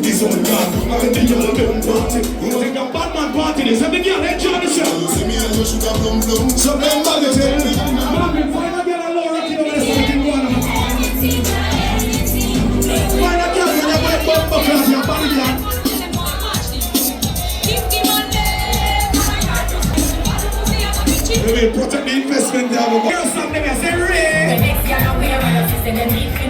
This one gone, I think you're a dumb party. You think a bad man party this, and the girl enjoy the show. See me and you should have blum blum. So them body tell me, man, find a girl alone, rocking over the fucking one. Find a girl with a white bumper class, your body black. We will protect the investment there. Girls stop them, I say, Ray. The next girl we are on the system, and we can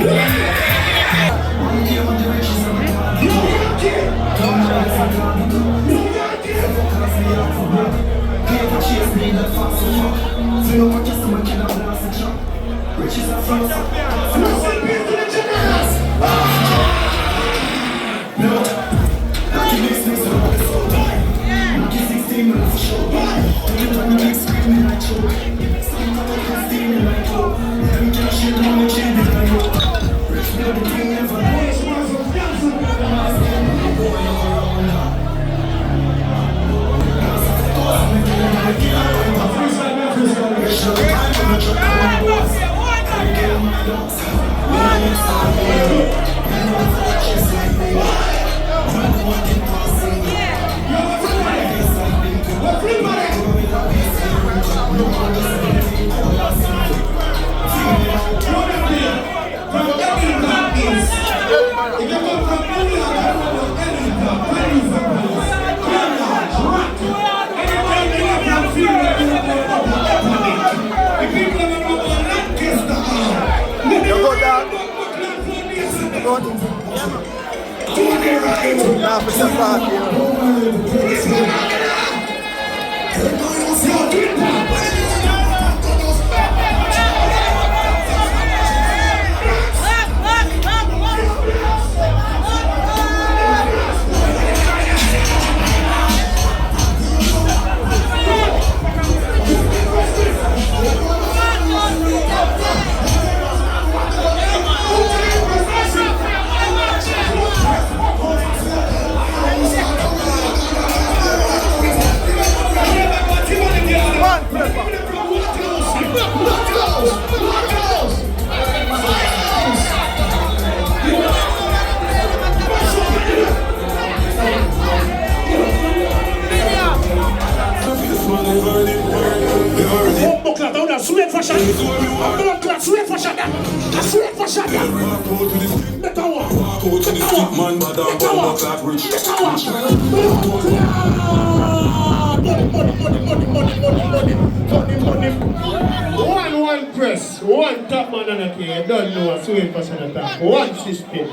One press, one top man on a key, you don't know a sweet person attack, one system. You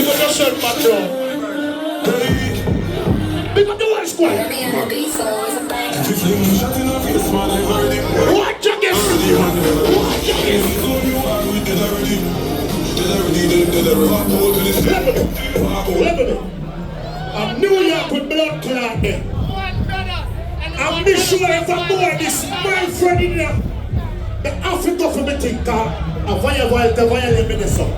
got your shirt back down. Pick up the one squad. What jacket? What jacket? I'm New York with blood clot there. I'm be sure if I board this my friend in there, the Africa for me think a violate me this up.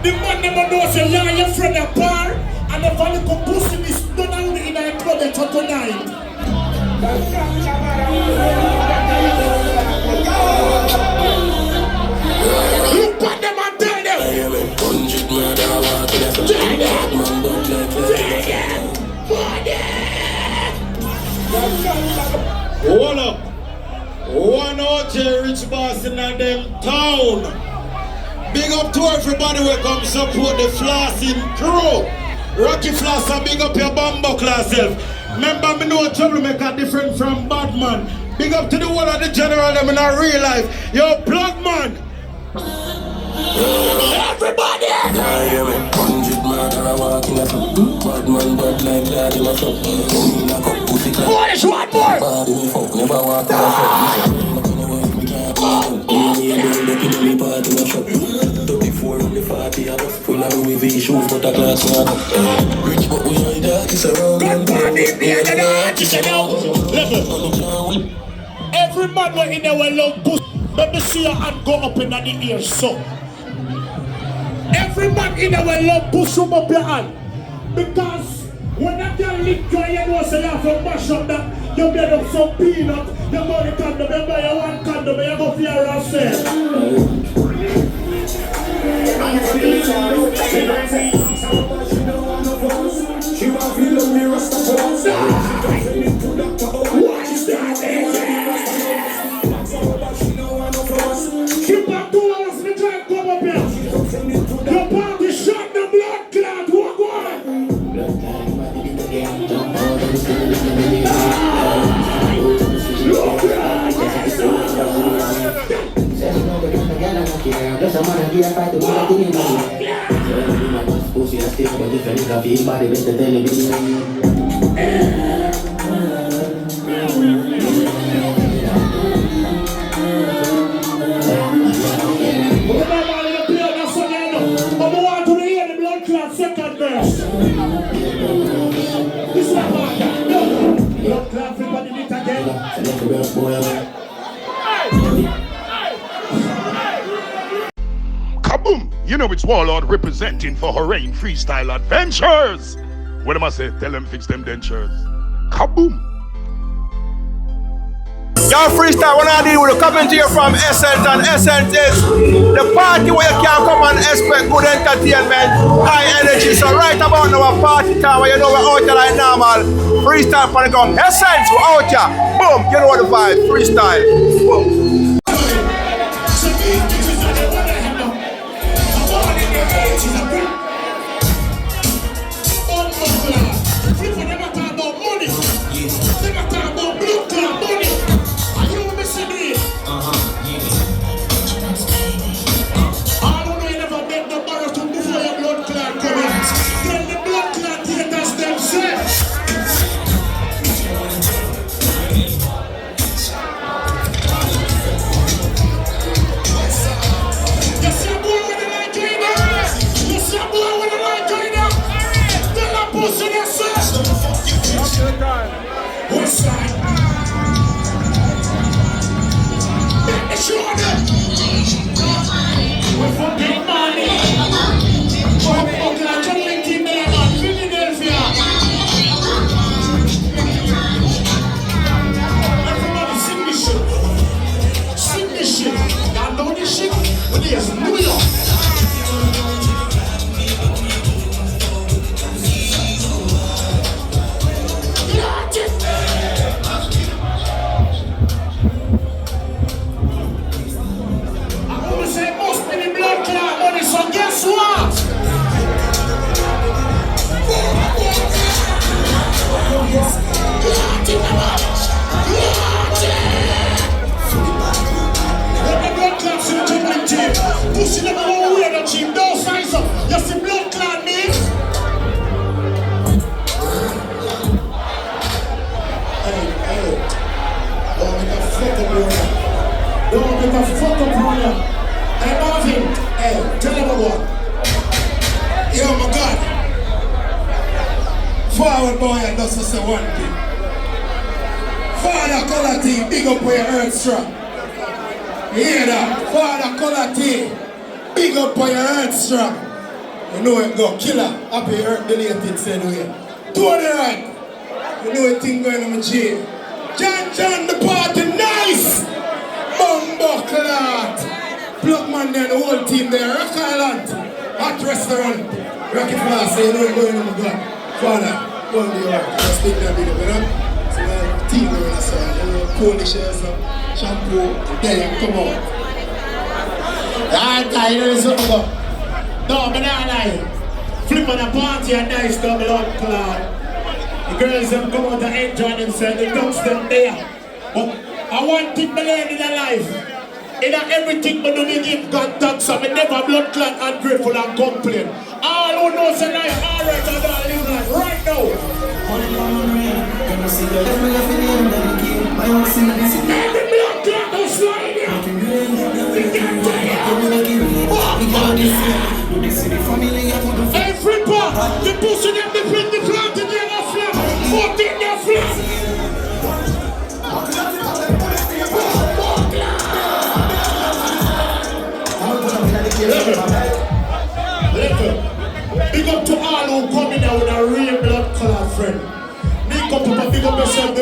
The man never knows your friend a bar and the value could pussy this done only in a club at 29. Look at them and tell them. Hold up. One out here, rich Boston and them town. Big up to everybody who come support the flossing crew. Rocky Floss and big up your bumbo class self. Remember me know troublemaker different from bad man. Big up to the whole of the general them in our real life. Yo, plug man. Everybody! Yeah, hear me. 100 murderer walking up. Bad man, bad like that in my shop. Come in a cup, pussy clap. What is one more? Bad in me fuck, never walk in a shop. Me part in a shop. 34 on the 40 of us. Full of Louis V shoes, but a glass in a cup. Rich but we ain't that, it's around. Good morning, beer, the artist, you know. Level. Every man in there will love pussy. Let me see your hand go up in the ear, so. Every man in our love push up your hand. Because when that girl lick you, you know say you have to mash up that. You made up some peanut, you buy the condom, you buy your one condom, you go for your yourself. Keep back 2 hours, me try to come up here. Your party shot the blood clot, walk on. Second verse. This is my blood clot Flippa did it again. Kaboom! You know it's Warlord representing for Horain Freestyle Adventures. What am I say? Tell them fix them dentures. Kaboom! Your freestyle, when I deal with coming to you from Essence, and Essence is the party where you can come and expect good entertainment, high energy. So right about now, party time where you know we're out here like normal. Freestyle for the gun. Essence, we're out here. Boom, you know the vibe. Freestyle. Boom. Forward boy, and that's just one thing. Father Color Team, big up for your earth strong. You hear that? Father Color Team, big up for your earth strong. You know it go, killer, happy earth deleted, said we. To the right, you know it thing going on my jail. John, the party nice! Bumbo clot! Plugman there, the whole team there, Rock Island, hot restaurant, Rocky Flash, you know it going on my God. Father, go on the work, let's take that video, you know? So team going on, so Polish hair, so shampoo, then come on. I'm tired of this one. No, but not lie. Flippa the party and nice double up cloud. The girls them come out and enjoy themselves, the dogs them there. But I want thing I learn in a life. In everything but do me give God thanks, so I never blood clot ungrateful and complain. All who knows the life, alright, and all live life right now. Every blood clot is sliding here. Hey, Flippa, the pushing them, they bring the plant in their flat. What in their flat?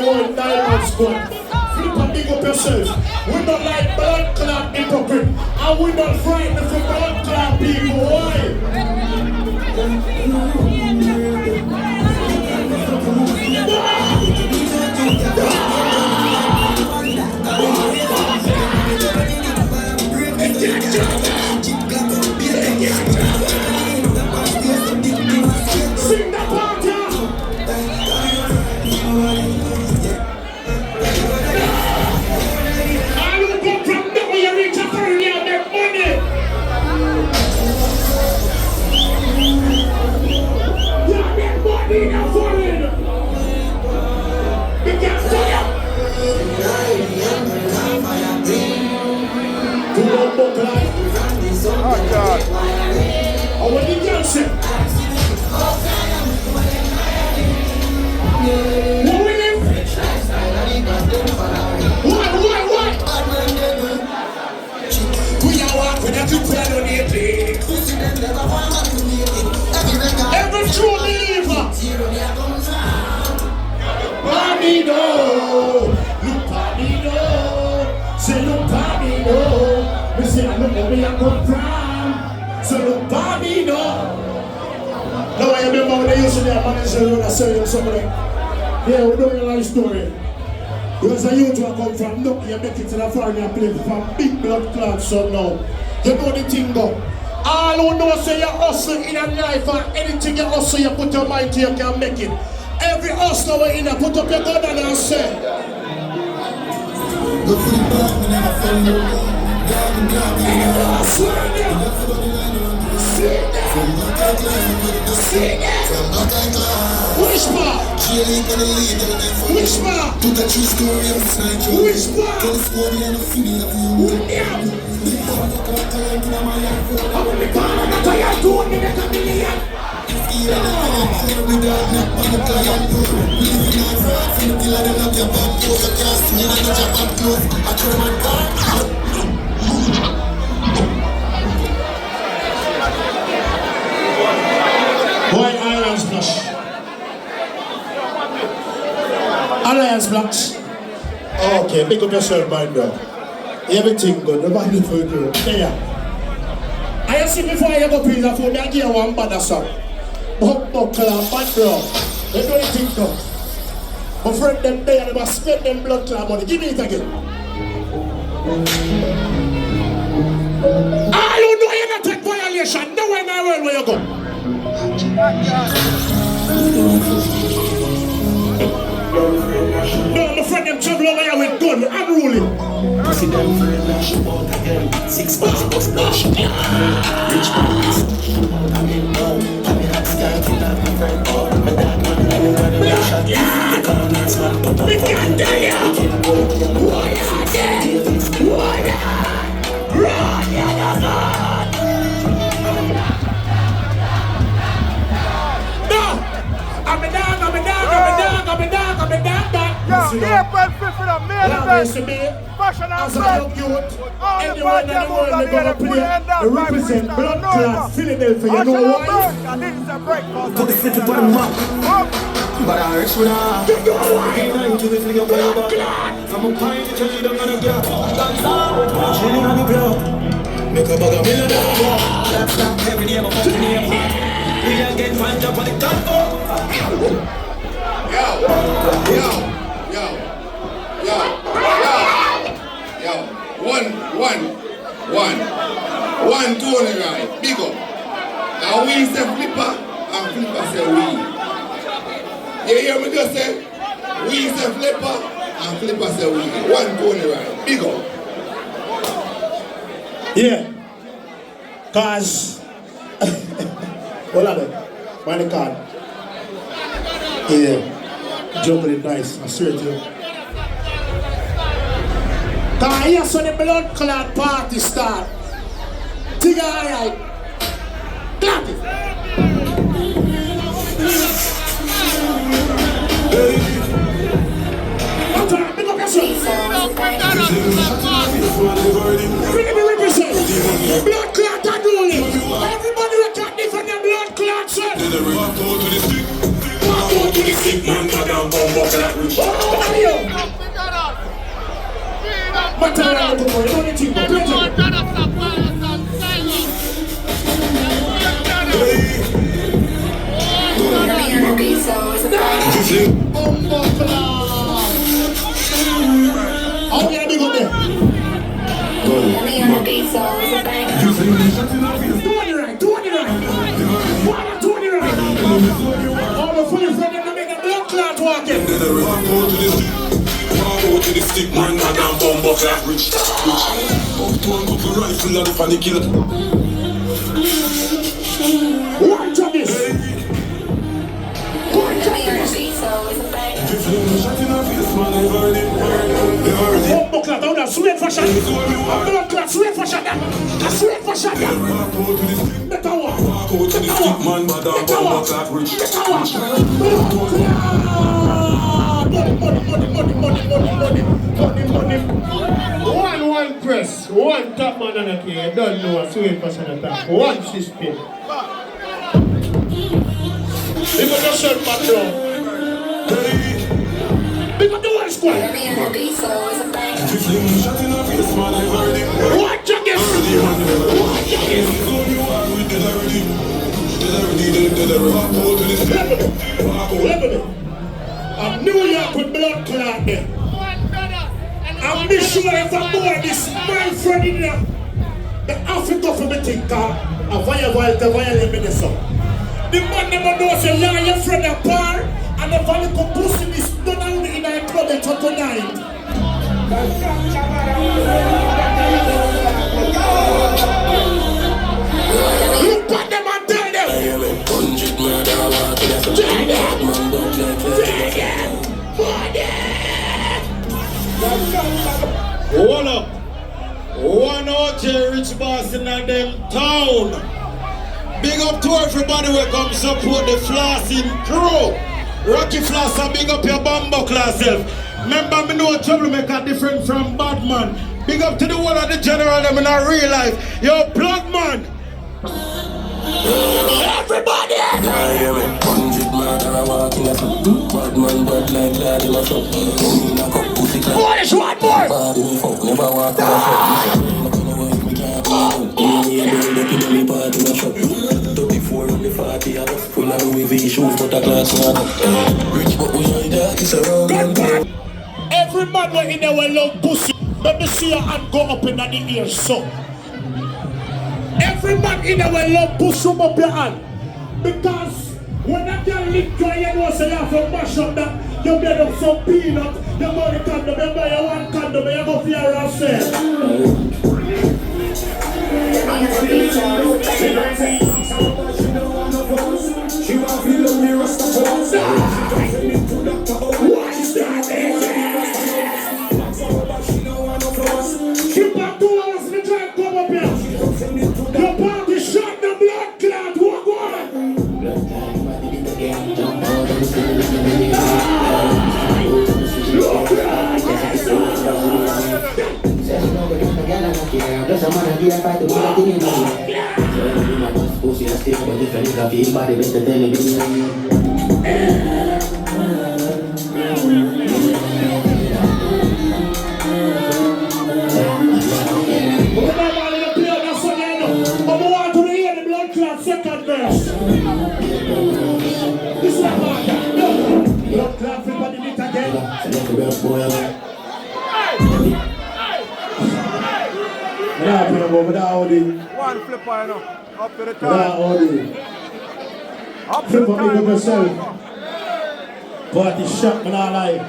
whole diamond squad. Flippa, big up yourself. We don't like blood clot hypocrite. And we don't frightened for blood clot people. Why? Sing that part, yeah. I will go from there when you reach a foreign and make money. You make money in a foreign. You can't say it. Do not book life. Oh, God. Oh, what did you say? What we live? What? We are walking at the plan on the plane. Every true believer. Pamido, look pamido, say look pamido. We say I look where I come from. So look pamido. Now I remember when they used to be a manager when I said you something. Yeah, we don't know the story. Because a youth who come from Nucky and make it to the foreign place from big blood clots, so now. You know the thing go. All who know say you hustle in a life and anything you hustle you put your mind to you can make it. Every hustler in there put up your gun and say. Which part? Which part? Which part? Boy, Alliance Blush. Alliance Blocks. Okay, pick up yourself, my bro. Everything good, nobody for you. Yeah. I see before I go pizza for me, I give you one bad song. Buckler, bad bro. They do anything good. My friend them there, they must spend them blood clot money. Give me it again. Ah, you know you're not take violation. No way in the world where you go. No, my friend them travel over here with gun, unruly. See them for a lash about again. 6 bucks plus dash. Rich boys. I mean, I mean, that's guy kill out my friend. Oh, my dad, man, I mean, running a shot. They come on next man, put up. We can't tell you. What are they? What are I'm a dog. Yo, April 5th for the main event. Fashion and blood. All the party moves are here to play and represent blood clot Philadelphia. You know why? And this is a breakfast. Put the city for the map. But I rich with her. You know why? I'm to be flick up your back. From a pint to change it, I'm gonna get. Chilling on the block. Make a bag of million. That's not every day, my fucking name. We are getting one job on the top. One, two on the right. Big up. Now we say Flippa and Flippa say we. You hear me just say? We say Flippa and Flippa say we. 1, 2 on the right. Big up. Yeah. Cause hold on there. Find the card. Yeah. Jumping it nice. I swear to you. Cause here so the blood clot party start. Tigger alright. Clap it. Pick up yourself. Really represent. Blood clot are doing it. Everybody will cut different than blood clot, sir. Oh, Material good for you. Don't think about it. How can I be good there? Doing it right. All the funny friends that make a blood clot walking. Go to the stick man, and bomb clap rich. Up to one couple rifle and the panic killer. Watch on this. Bomb clap, I'm not sweet for shot. Blood clot, sweet for shot. Sweet for shot. Better walk. Go to the stick man, and bomb clap rich. Money. One press, one top man on a key. You don't know a sweet person attack. One system. Because the shirt back down. Because the one squad. What jacket? I'm New York with blood clot there. I'm be sure if I go on this my friend in there, the Africa for me think a violate me this up. The man never knows a lie your friend apart and the value come pussy this done only in a club at tonight. Look at them and tell them. Hold up. One out here, Rich Boston and them town. Big up to everybody who come support the flossing crew. Rocky Floss and big up your bumbo class self. Remember me know troublemaker different from bad man. Big up to the one of the general them in our real life. Yo, blood man. Everybody! What is one more? Every man who in our love pussy, let me see your hand go up in the ear, so. Every man in our love push up your hand. Because when that girl lick you and you know say you have to mash up that, you made up some peanut, you buy the condom, you buy your one condom, you go for your yourself. She want to feel me rasta for us. What is that? Keep back 2 hours, me try to come up here. Your party shot the blood clot, walk on. Second verse. This is what blood clot Flippa did it again. One Flippa, you know. Up to the top. Up to the Flippa, big up yourself. Party shot, man, all life.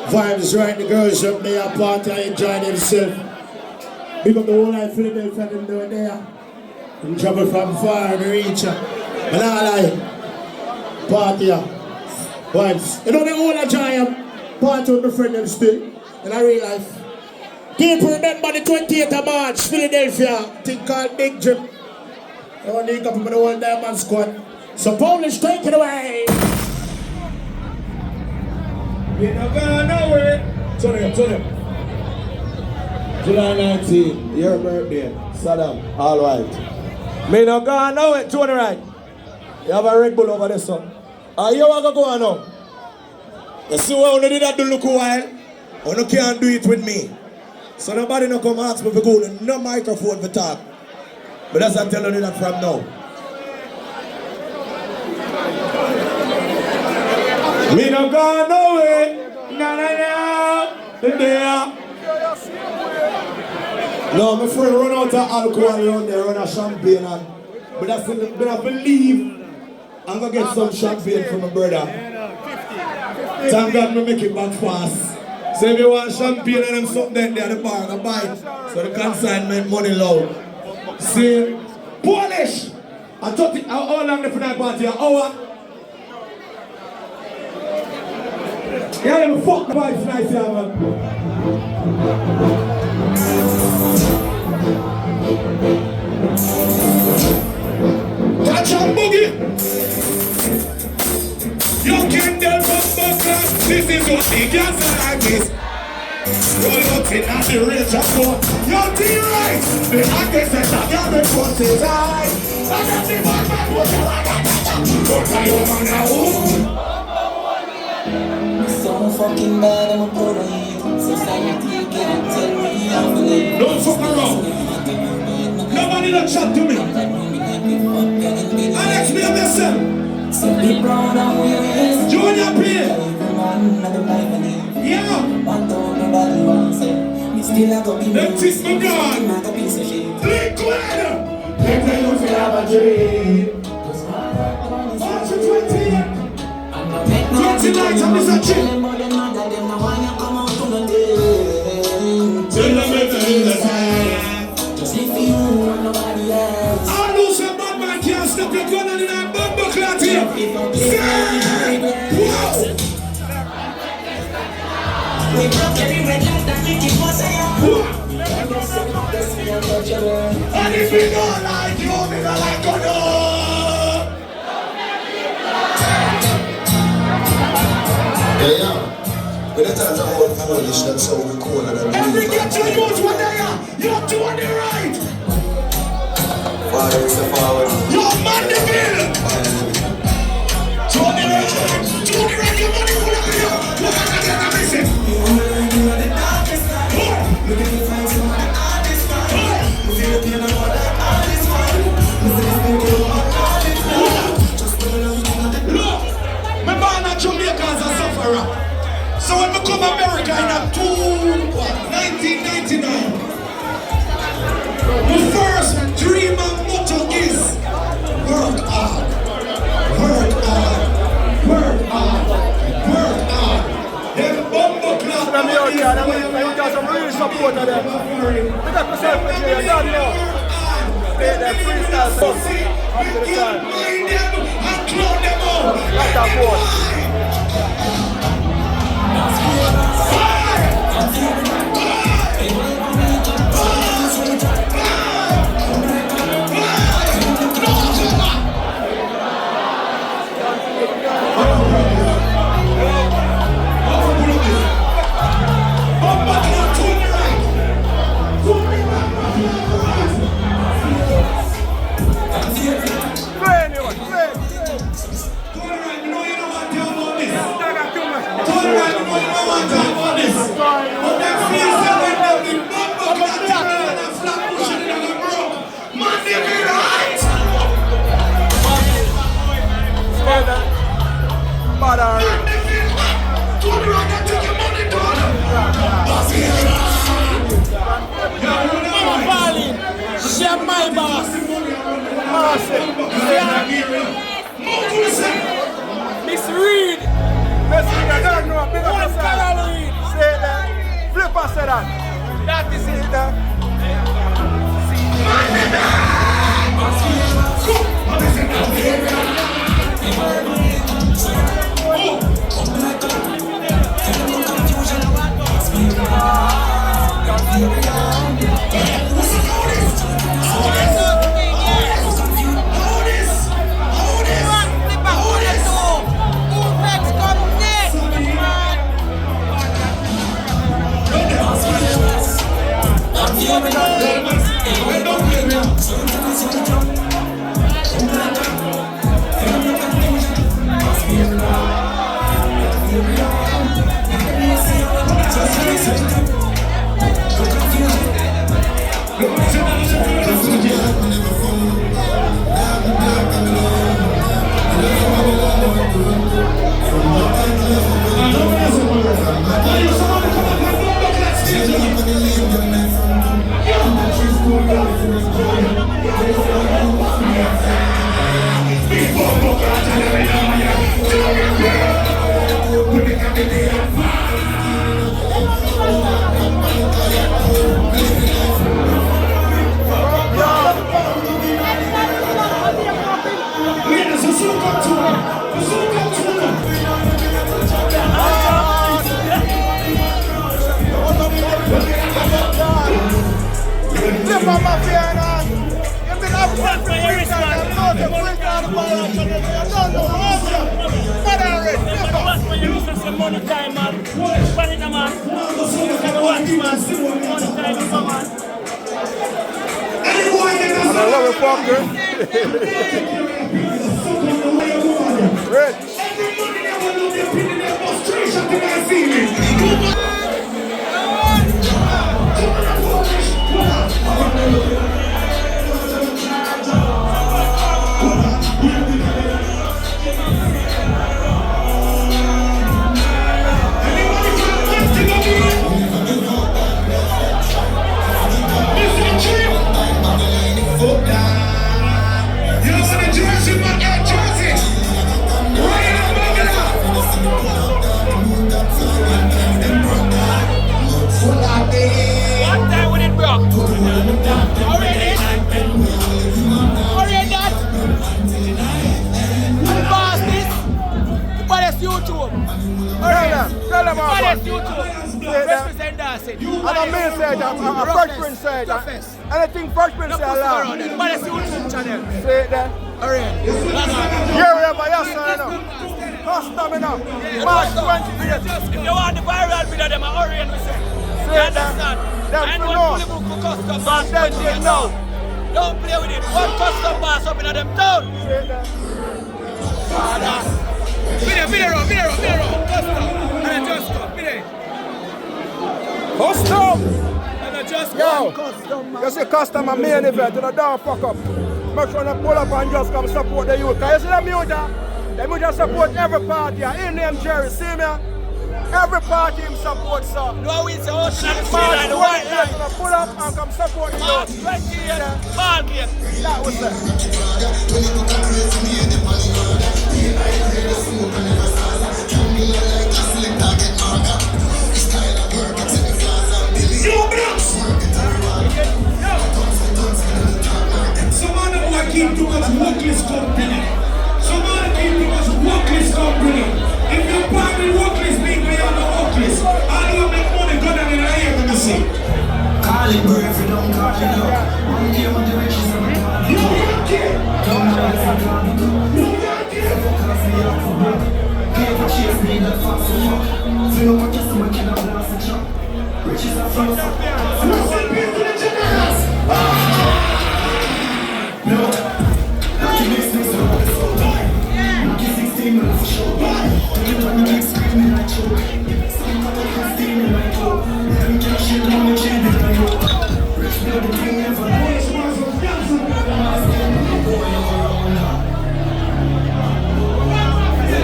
Vibes right, the girls up there, party, enjoy themselves. Big up the whole life, Philadelphia, them doing there. And travel from far to reach her. And all like party vibes. You know the whole giant party with my friend them still in a real life. People remember the 28th of March, Philadelphia, thing called Big Drip. I want to link up with the whole Diamond Squad. So Polish, take it away. You're not going nowhere. Turn it up. July 19, your birthday. Saddam, all right. Me no go now, to the right. You have a Red Bull over there, son. You want to go now? You see what you did that do look a while? You can't do it with me. So nobody no come ask me for go no microphone for talk. But that's I'm telling you that from now. Me no go nowhere. No, my friend run out of alcohol around there, run a champagne and but I believe I'm gonna get some champagne from my brother. Thank God me make it back fast. So if you want champagne and them something there at the bar, I buy it. So the consignment money low. See, Polish! I thought it, how long the night party? An hour? Yeah, let me fuck the vibes nice here, man. Catch a boogie! You can't tell from class. This is what the girls are like this. Roll up in at the range of four. You're the right. The actors that are the forces high. I got the one man who's the one that don't tell you man now. So fucking bad, I'm a parade. Society can't tell me how to live. Don't fuck around. Nobody don't chat to me. Alex, me and yourself. So be proud of where it is. Junior P. Yeah. Them things me gone. Liquid. They tell you to have a dream. March 20. 20 nights on this a trip. Tell them it's just if you want nobody else. I know some bad man can't stop your gun in that bumper clot here. Wow. We broke every red light that make it was a and if we don't like you, we don't like you, no. Yeah. When the times are all Polish, that's how we call it. Every get to use what they are. You're to on the right. Forward, step forward. You're Mandeville. To the right. To the right. Your money will have you. Look at that. Listen. Look at the fight, so my art is fine. If you're looking at what that art is fine. Look, my man at Jamaica is a sufferer. So when we come to America in 1999, the first dream and motto is work hard, work hard, work hard, work hard. Them bumbo clap. Let me out here, let me got some real support of them. We got myself with you, you don't know. Stay there, freestyle stuff. Up to the time. Like that boy. My boss. Miss Reed. Miss Reed, I don't know. Big up One yourself. Carol Reed. Say that. Flippa said that. That is it. my mafia and you've been upset for freestyle. I'm not a freestyle the ball out. I don't know how to. Mother Artist Flippa. When you lose some money time, man. Spend it, man. You can watch, man. Money time, come on. And I love it, fucker. Rich. What time when it broke? Already that? The boss this? The baddest YouTube. Tell them The about baddest it. YouTube. Represent Dancing. I'm a man said, a Fresh Prince said, anything Fresh Prince said, I love. The baddest YouTube channel. Say it then. Already. You're ever, yes, sir, enough. Custom enough. March 28th. If you want the viral video, them are Orient, we say. You understand? Them And for one know. fully book for custom But boss. then they know. Don't play with it. One custom boss up in them town. Say it then. Video, custom. And I just come, video. Custom! And I just Yo, come, custom, man. you see custom a main event, and don't fuck up. Make sure you pull up and just come support the youth. Cause you see the music, the music support every party. In name Jerry, see me? Every party him support, sir. No, we say, oh, shit, the March line, the white 28th, line. pull up and come support the March youth. 28th, ball game. That was it. Keep too much workless company. Some other keep too much workless company. If you're part with workless people, you're not workless. All you make money good and in the air when you see. Call it brave, you don't call it up. One day when the riches are gone. You don't care. Don't try to go. You don't care. Cause me up for blood. Paper chase me that fast as fuck. Feel like just someone can have lost a chop. Riches are from us. Listen to the generals. No, that makes me so Monkey 16 minutes for sure. Look at the big screen and I choke. Some of them steaming like hope. Them can't shit on the chain and I hope. Rich building king never know.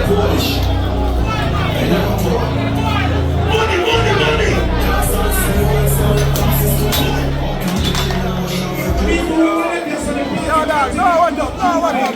Polish. Money.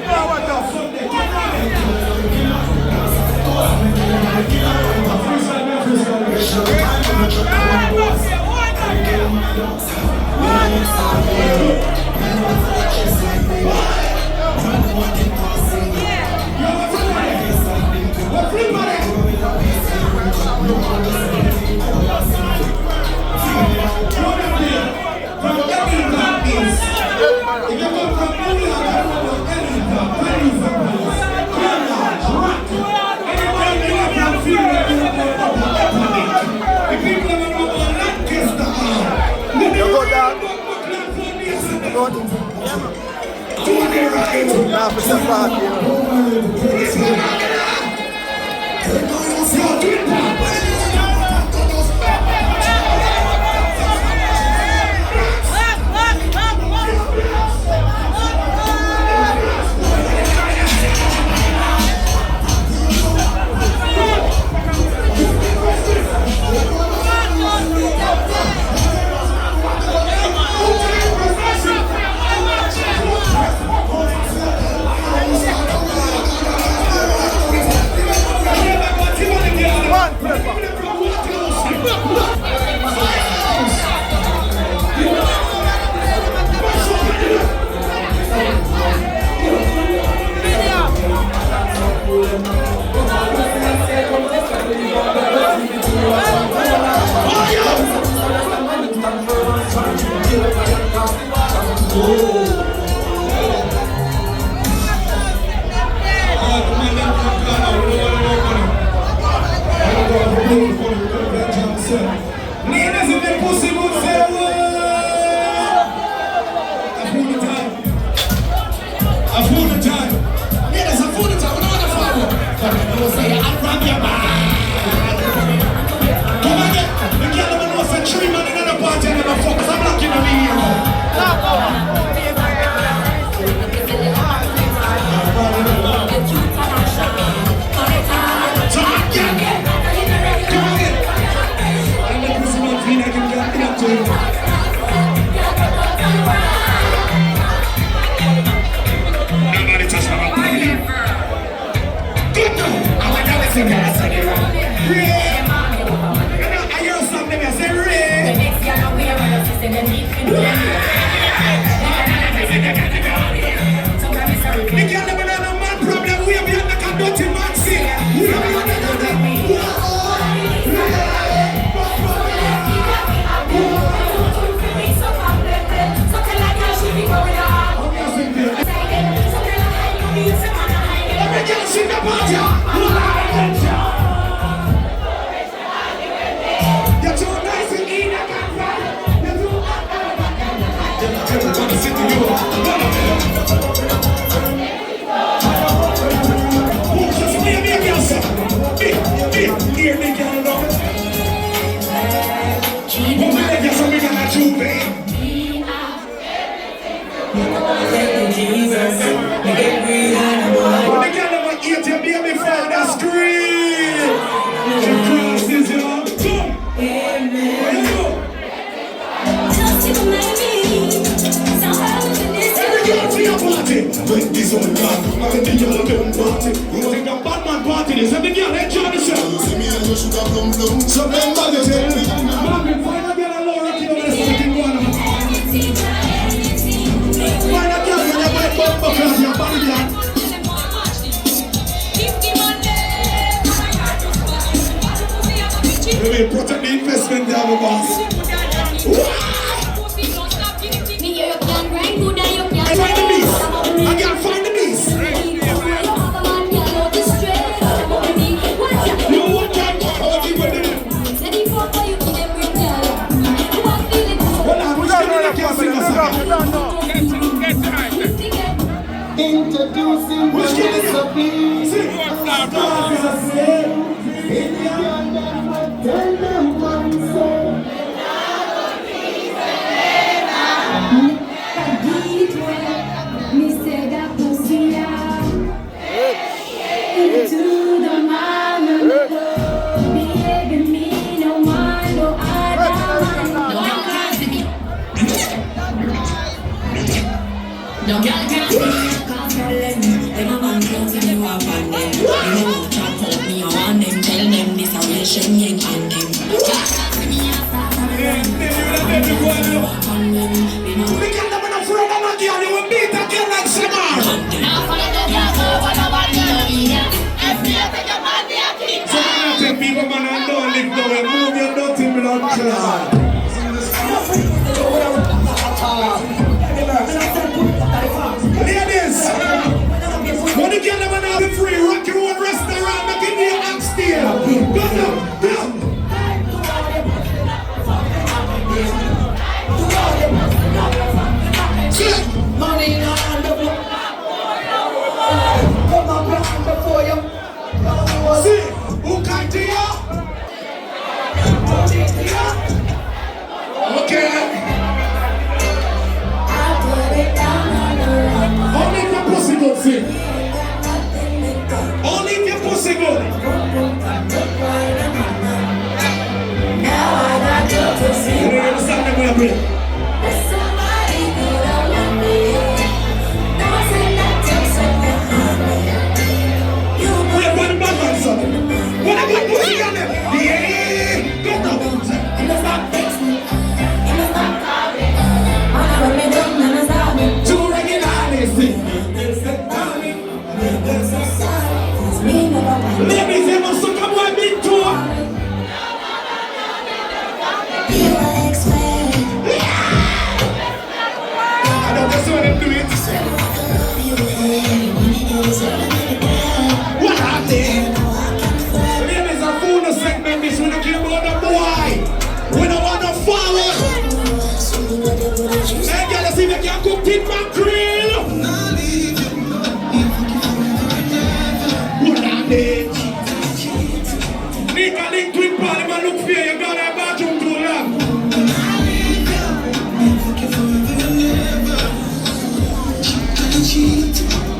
Now for some party. Nobody touch my body. Good now. I want to listen to that song. Ray. I hear something I say Ray. The girl never know no man problem. We have been like a dirty man see. When this one gone, I think you're a dumb party. You think a bad man party this, and the girl enjoy the show. You see me and you should have blum blum. So then what you tell me? Man, find a girl alone, rocky over the something going on. Find a girl when you buy bumper class, your body black. You will protect the investment there, my boss. Find the beast. I can't find the beast. You want that? How do you want it? Hold on, which one you can sing us again? Introducing which one is up? Sing. Tell them one song. Ladies, when you get them on the free rock your own restaurant, make it near Amsterdam. Go. Money in hand of come on, behind before you. See, who can't do you? Okay. Only if your pussy good, see. Only if your pussy good. Now I got your pussy. You don't understand the way I bring. When I got pussy on them, yeah, go now. You must not fix me. You must not call me. I'm gonna make them understand. Too regularly, see. Ladies, they must come on big tour. I don't just want to do it. What are they? Segment this when I care about the boy. We don't want to follow. Hey, girl, see if you can cook it mackerel. What are they? Nigga, link twin parliament look for you. Got a bathroom too long.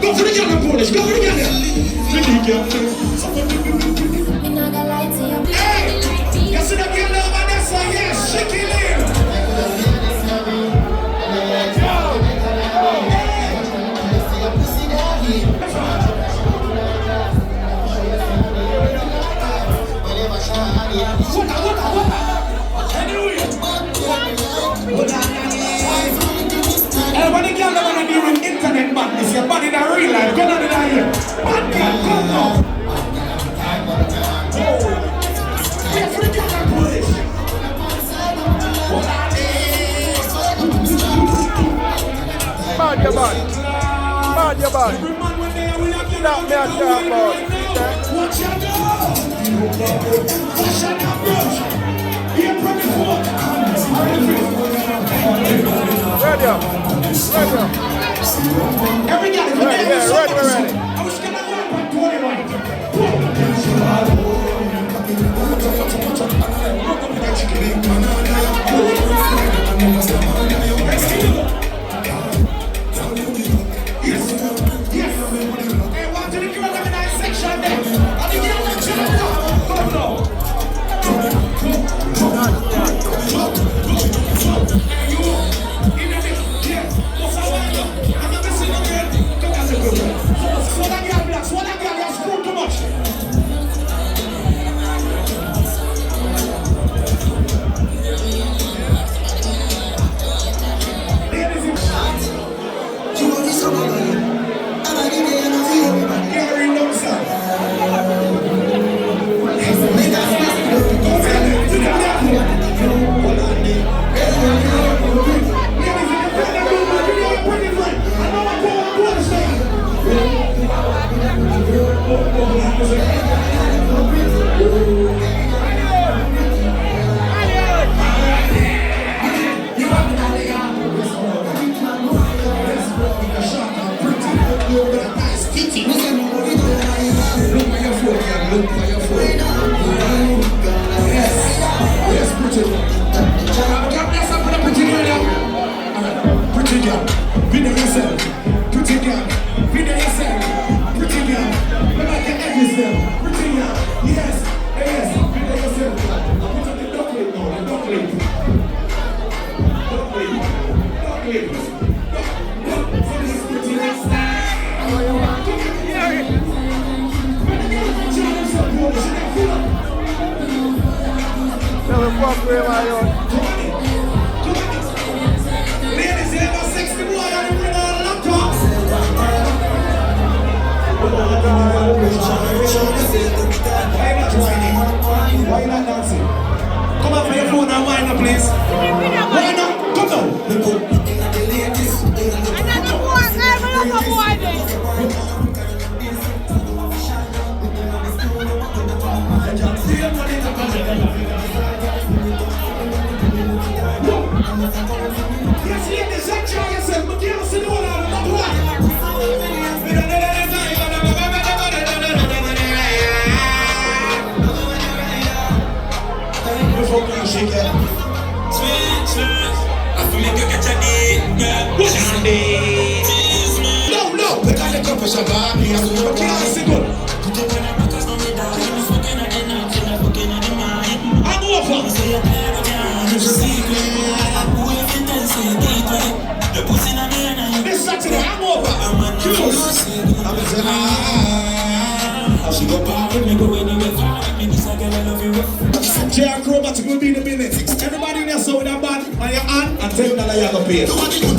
Go for the girl in Polish. Go for the girl. Hey, you see the girl over there, so yes, she kill him. Everybody girl that wanna be with internet madness, your body in a real life, go down in here. Bad girl, come now. Yes, we can polish. Bad your bad. Bad your bad. That me a talk about. Watch your dog. Watch your approach. Here, probably four. Ready up. Ready up. Every guy, ready. I was gonna work on 21.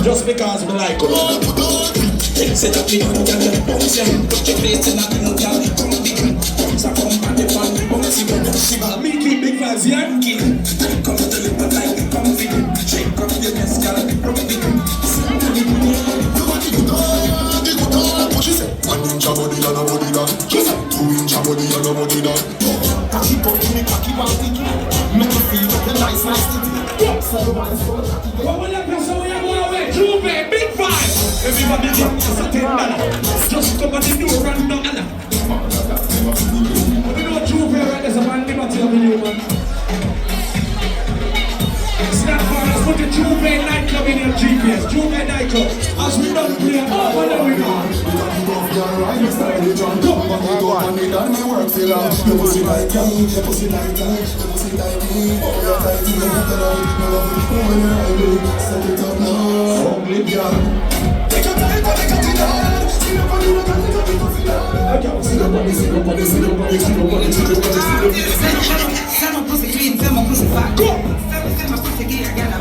Just because we like it. Set up the gun, bounce your hand, put your face in a gun, come big. So come on the fan, bounce your gun. Me keep big vibes, yeah? Come to the lip like the confident. Shake up your best, girl, from the gun. She said, 1 inch of body and a body down. She said, 2 inch of body and a body down. Catch it up to me, cocky one thing. Make you feel like a nice titty. So what will you press away and go away? Juve, big five. Everybody jump us a $10. Just come on the door and no Allah. You know Juve right there's a man liberty of you, man. Snap for us, put the Juve nightclub in your GPS. Juve nightclub. As we don't play, oh, what are we doing? Come on, go on. You work till I'm the pussy like you, the pussy like you, the pussy like me. Oh, you're tight, you never get out. You love me when you're ugly. Set it up now. Ugly girl. Take your time, take it down. See the body, look at it, I can't see the body, see the body, see the body, see the body, see the body, see the body. Send my pussy clean, send my pussy fat. Go! Send my pussy gear, get out.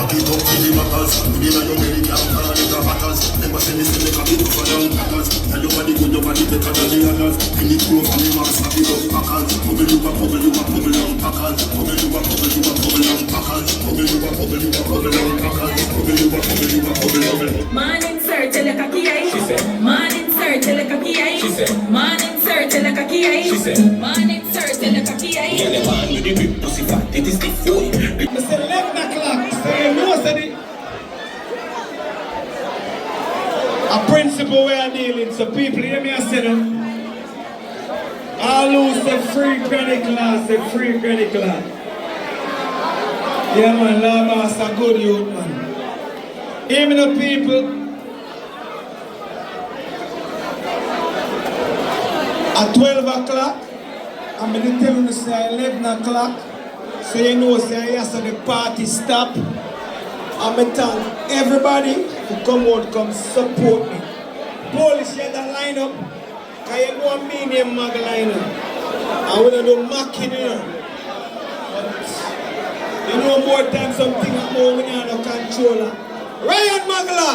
cock it up to the backers. Put it on your belly, can't call it a backers. Never say me say me cock it up for young packers. Tell your body good, your body better than the others. In the crew from the max, cock it up packers. Bubble you a bubble, you a bubble young packers. Bubble you a bubble, you a bubble young packers. Bubble you a bubble, you a bubble young packers. Bubble you a bubble, you a bubble. Morning sir, tell a cocky eye. She said. Morning sir, tell a cocky eye. She said. Morning sir, tell a cocky eye. She said. Morning sir, tell a cocky eye. Yeah, the man with the big pussy fat, it is the fool. Mr. 11 o'clock, say no, said it. A principle we are dealing, so people hear me I say them. I lose the free credit class, the free credit class. Yeah man, Lord Boss a good youth man. Hear me the people. At 12 o'clock, I'm going to tell you to say 11 o'clock. So you know, say yes, so the party stop. I'm going to thank everybody who come out, come support me. Police, you have to line up. Because you know me and moggela line up. I want to do mocking here. But you know more time something more when you have no controller. Ryan moggela!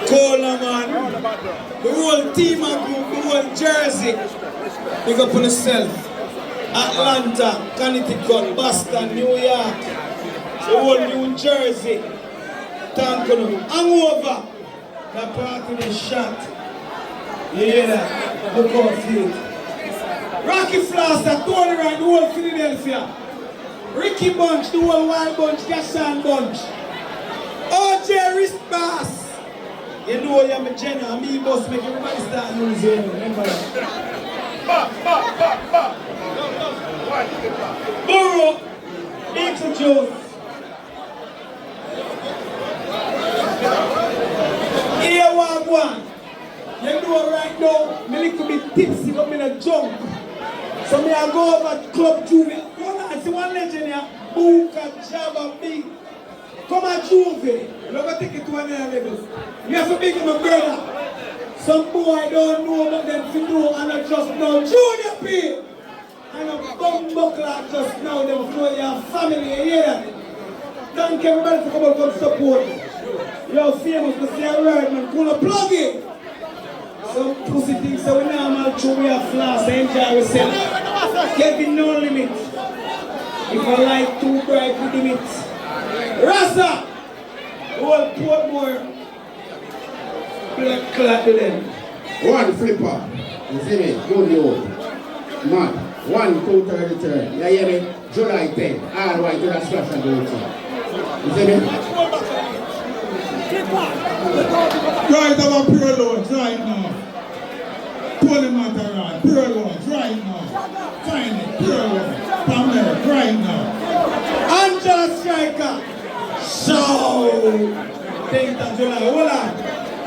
Cola man. The whole team and group, the whole Jersey. Big up on yourself. Atlanta, Connecticut, Boston, New York, the whole New Jersey. Thank you. Hangover. The party is shot. Yeah, look out for it. Rocky Floss, Tony Ryan, the whole Philadelphia. Ricky Bunch, the whole Wild Bunch, Gassan Bunch. OJ Wrist Bass. You know you're a general, me boss make everybody start using. Remember that. Burrow, introduce. Here one. You know right now, me little bit tipsy, but me not drunk. So me I go over to Club Juve. I see one legend here, Booka, Jabba, Big. Come at Juve. You never take it to another level. You have to make him a brother. Some boy don't know about them to do and I just know Junior P. And a bumbuckler just now them for your family, you hear that? Thank everybody for coming out and support me. You're famous to say a word, man. Gonna plug it. Some pussy things that we normal through we have floss and enjoy ourselves. Kevin no limit. If I like too bright with limit. Rasta! Whole Portmore. Black clot to them. One Flippa. You see me? Good news. Man. 1, 2, 3, 3. You hear me? July 10. All white to that splash and go to. You see me? Right about pure loans right now. Pull him out around. Pure loans right now. Find it. Pure loans. Pamela right now. Angela Striker. So. Take that July. Hold on.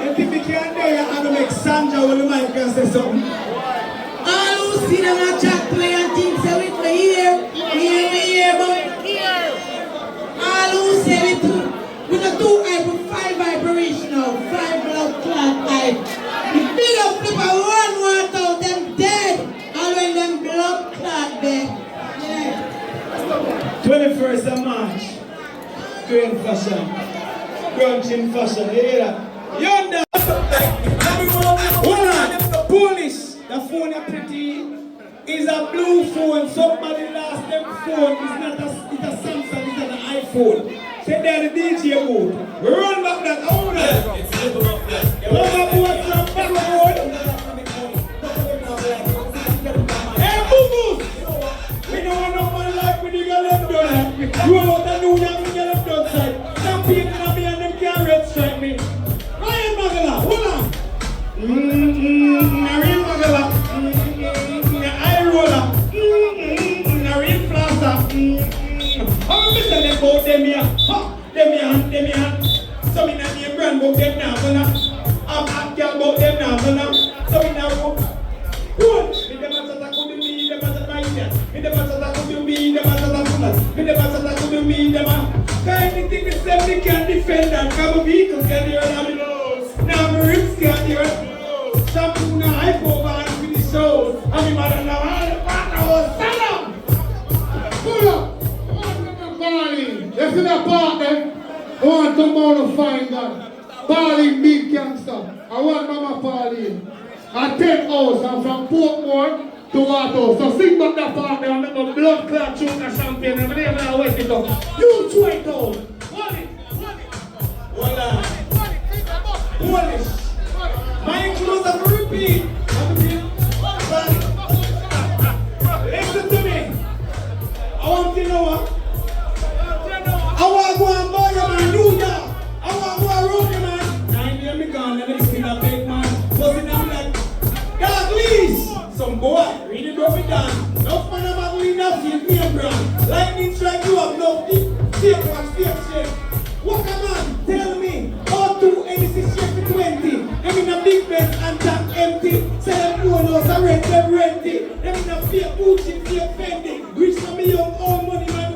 You think we can do it and make Sandra with the mic and say something? All who see them a chat play and think say with me here, but all who say it with a 2 hype with 5 vibration now, 5 blood clot hype. The big up Flippa run water out, them dead. And when them blood clot dead. Yeah. 21st of March. Green fashion. Grunching fashion. You hear that? Yonder! Hold on! Polish! The phone is pretty. It's a blue phone. Somebody lost them phone. It's a Samsung, it's an iPhone. Say they're the DJ booth. Run back that owner. Run board from Barrow. Hey, boo-boos! We don't want no one like when you get left done. Roll out the new young and get left done side. Some people in me and them can't red strike me. Ryan moggela, hold on. Ryan moggela. Eye roller. Ryan plaza. How many them about them here? Them here. Some in the brand book them now, I'm girl about them now, some in the book. Good. Me the matter that could be me, the matter right there. Me the matter that could be me, the matter that could be me, the matter that could be me, the matter. Anything the same me can defend and come vehicles can hear and now my ribs can't hear it. Some people now hype over and finish shows. And me mother now all the partner was stand up. Pull up. What am I calling? If want to find God. Pauline big gangster. I want Mama Pauline. I 10 hours and from Portmore to Waterhouse. So sing back that part there and make my blood clot choke and champagne and never I wet it up. You try it out. Hold it. Hold on. Polish. My clothes are repeat. Listen to me. I want to know what? I want to go and buy you my New York. I want to go and roll you, man. 9 years me gone and it's been a big man. So in I'm like, God, please. Some boy, really drop it down. No fun about doing nothing, me and brand. Lightning strike you up, no fake one, fake shape. What a man, tell me, how to NYC shape for 20. I'm in a big bed and tank empty. Say them no knows I rent them renty. I'm in a fake Gucci, fake Fendi. Rich for me young, all money man.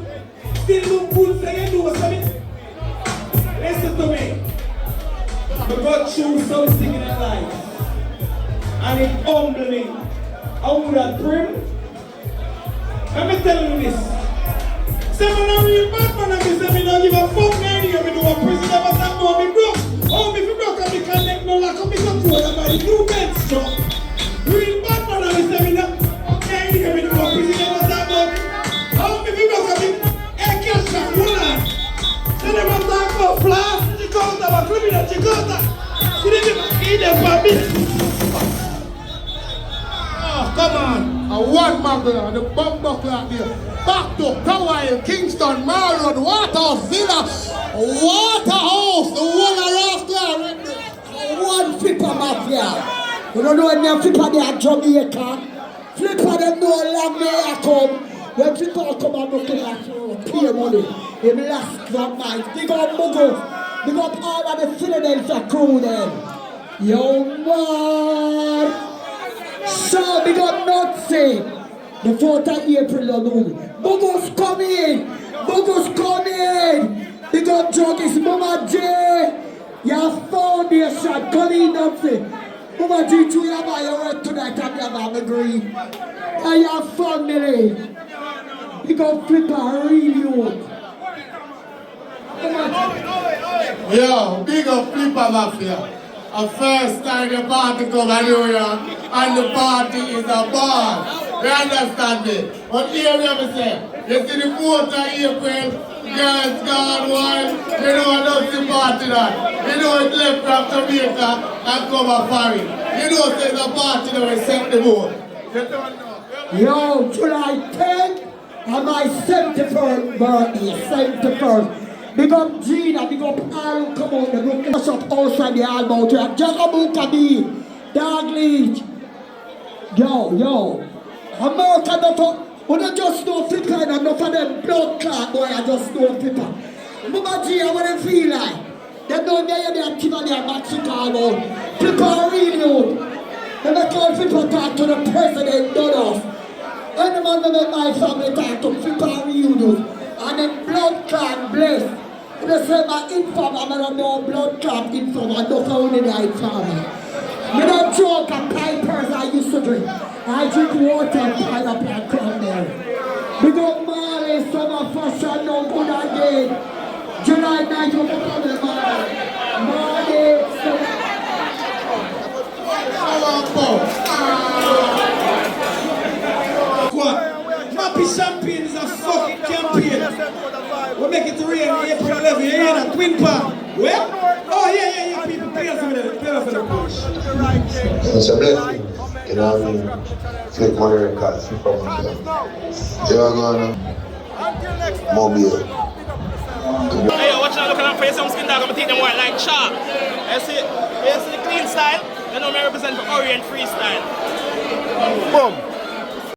Still look good, say you know something. Listen to me. I got through something in life. And it humbled me. I would have prim. Let me tell you this. Say I'm a real bad man and say me don't give a fuck anymore. Me do a prison ever that know me broke. Oh, me fi broke and me connect no lock up me control about the new bed struck. Real bad man and say me not anymore. Me do a prison ever that know me. Oh, me fi broke and me cash and woman. Say them a talk about flash. Chikota, a criminal Chikota. See them eat them for me. Come on, a one moggela, the bomb buckler there. Back to Hawaii, Kingston, Marrow, Waterhouse, Villa, Waterhouse, the one around there. One Flippa mafia. You don't know when you Flippa there at Jamaica. Flippa them know long may come. When Flippa come and look at you, pay money. In last club night, big up Mugo, big up all of the Philadelphia crew then. Yo man. So we got Nazi, the 4th of April alone. Bugo's coming! Bugo's coming! We got Joggies, Mama J! Your foundation, Colleen Nazi. Mama J, you have my work tonight and you have a green. And your family. We got Flippa really old. Yo, big up Flippa Mafia. A first time the party come to New York and the party is a bar. You understand me? But here we have to say, you see the 4th of April, girls gone wild, you know I don't see party that. You know it left from Jamaica and come a foreign. You know there's a party that we set the mood. Yo, July 10th and my 71st birthday, 71st. Big up Gina, big up all who come out, they go cash up outside the album to Jagabuka B, Dog Leech. Yo, America not for, when I just know Flippa and enough of them blood clot boy, I just know Flippa. Mama G, I want to feel like, they don't know they're active on their Mexico about. Flippa really old. When I call Flippa talk to the president, done off. When the man that my family talk to Flippa reunion. And then blood clot bless. They say my inform, I'm not no blood clot inform, I don't know the right family. Me don't joke at pipers I used to drink. I drink water and pineapple and come there. We got Marley, summer fashion, no good again. July 9th, we're going to Marley, What? Mappy Champagne is a fucking campaign. We make it rain April 11. You hear that? Twin Park. Where? Oh, yeah. People pay us for the push. It's a blessing. You know what I mean? Flip money records from myself. You are going to mobile. Hey, watch out, look at them face, some skin dog, I'm going to take them white like sharp. You see the clean style? You know me represent for Orient freestyle. Boom.